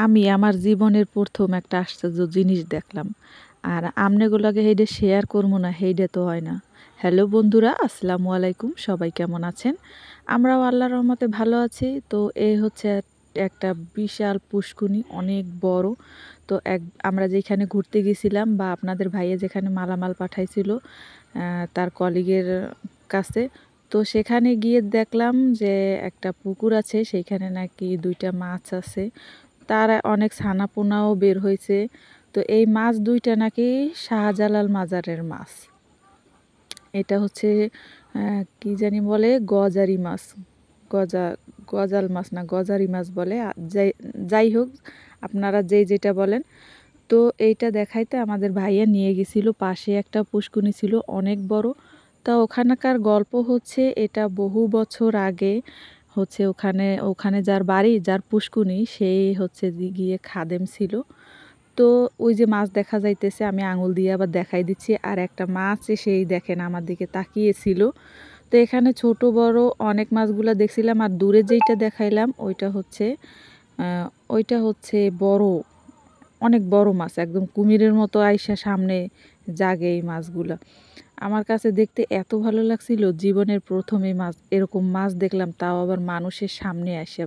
আমি আমার জীবনের প্রথম একটা আশ্চর্য জিনিস দেখলাম। আর আমনেগুলাকে হেইডা শেয়ার করবো না হেইডা তো হয় না। হ্যালো বন্ধুরা, আসসালামু আলাইকুম। সবাই কেমন আছেন? আমরাও আল্লাহর রহমতে ভালো আছি। তো এই হচ্ছে একটা বিশাল পুষ্কুনি, অনেক বড়। তো আমরা যেখানে ঘুরতে গেছিলাম বা আপনাদের ভাইয়া যেখানে মালামাল পাঠাইছিল তার কলিগের কাছে, তো সেখানে গিয়ে দেখলাম যে একটা পুকুর আছে, সেইখানে নাকি 2টা মাছ আছে। তার অনেক ছানাপোনাও বের হয়েছে। তো এই মাছ 2টা নাকি শাহজালাল মাজারের মাছ। এটা হচ্ছে কি জানি বলে, গজারি মাছ। গজা গজাল মাছ না গজারি মাছ বলে। যাই হোক, আপনারা যেটা বলেন। তো এইটা দেখাইতে আমাদের ভাইয়া নিয়ে গেছিল। পাশে একটা পুষ্কুনি ছিল অনেক বড়। তা ওখানকার গল্প হচ্ছে এটা বহু বছর আগে হচ্ছে ওখানে যার বাড়ি, যার পুষ্কুনি, সেই হচ্ছে গিয়ে খাদেম ছিল। তো ওই যে মাছ দেখা যাইতেছে, আমি আঙুল দিয়ে আবার দেখাই দিচ্ছি, আর একটা মাছ সেই দেখেন আমার দিকে তাকিয়েছিল। তো এখানে ছোট বড় অনেক মাছগুলা দেখছিলাম, আর দূরে যেইটা দেখাইলাম ওইটা হচ্ছে বড়, অনেক বড় মাছ, একদম কুমিরের মতো আইসা সামনে জাগে এই মাছগুলা। আমার কাছে দেখতে এত ভালো লাগছিল, জীবনের প্রথম এই মাছ, এরকম মাছ দেখলাম, তাও আবার মানুষের সামনে এসে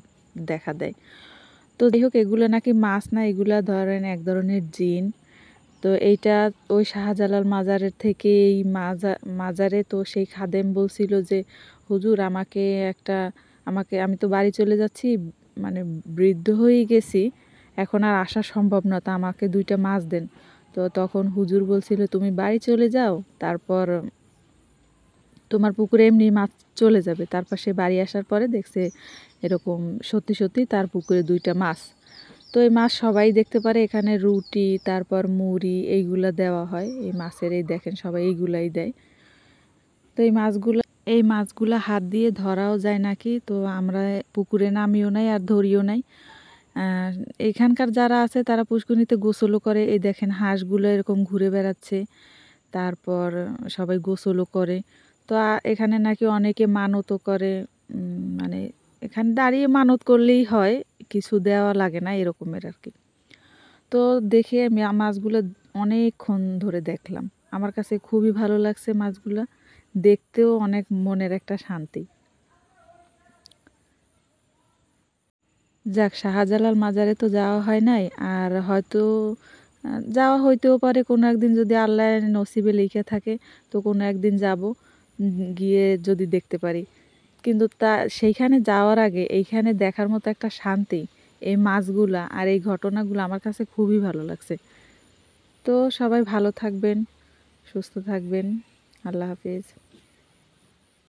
দেখা দেয়। তো যাই হোক, এগুলো নাকি মাছ না, এগুলা ধরেন এক ধরনের জিন। তো এইটা ওই শাহজালাল মাজারের থেকে এই মাজারে তো সেই খাদেম বলছিল যে হুজুর আমি তো বাড়ি চলে যাচ্ছি, মানে বৃদ্ধ হয়ে গেছি, এখন আর আসা সম্ভব না, তা আমাকে 2টা মাছ দেন। তো তখন হুজুর বলছিল তুমি বাড়ি চলে যাও, তারপর তোমার পুকুরে এমনি মাছ চলে যাবে। তারপর সে বাড়ি আসার পরে দেখছে এরকম সত্যি সত্যি তার পুকুরে 2টা মাছ। তো এই মাছ সবাই দেখতে পারে। এখানে রুটি, তারপর মুড়ি, এইগুলা দেওয়া হয় এই মাছের। এই দেখেন সবাই এইগুলাই দেয়। তো এই মাছগুলা হাত দিয়ে ধরাও যায় নাকি। তো আমরা পুকুরে নামিও নাই আর ধরিও নাই। এখানকার যারা আছে তারা পুষ্করিণীতে গোসলও করে। এই দেখেন হাঁসগুলো এরকম ঘুরে বেড়াচ্ছে। তারপর সবাই গোসলও করে। তো এখানে নাকি অনেকে মানতও করে। মানে এখানে দাঁড়িয়ে মানত করলেই হয়, কিছু দেওয়া লাগে না, এরকমের আর কি। তো দেখে আমি মাছগুলো অনেকক্ষণ ধরে দেখলাম। আমার কাছে খুবই ভালো লাগছে মাছগুলো দেখতেও, অনেক মনের একটা শান্তি। যাক, শাহজালাল মাজারে তো যাওয়া হয় নাই, আর হয়তো যাওয়া হইতেও পারে কোনো একদিন, যদি আল্লাহ নসিবে লিখে থাকে। তো কোনো একদিন যাব, গিয়ে যদি দেখতে পারি। কিন্তু সেইখানে যাওয়ার আগে এইখানে দেখার মতো একটা শান্তি, এই মাছগুলা আর এই ঘটনাগুলো আমার কাছে খুবই ভালো লাগছে। তো সবাই ভালো থাকবেন, সুস্থ থাকবেন। আল্লাহ হাফিজ।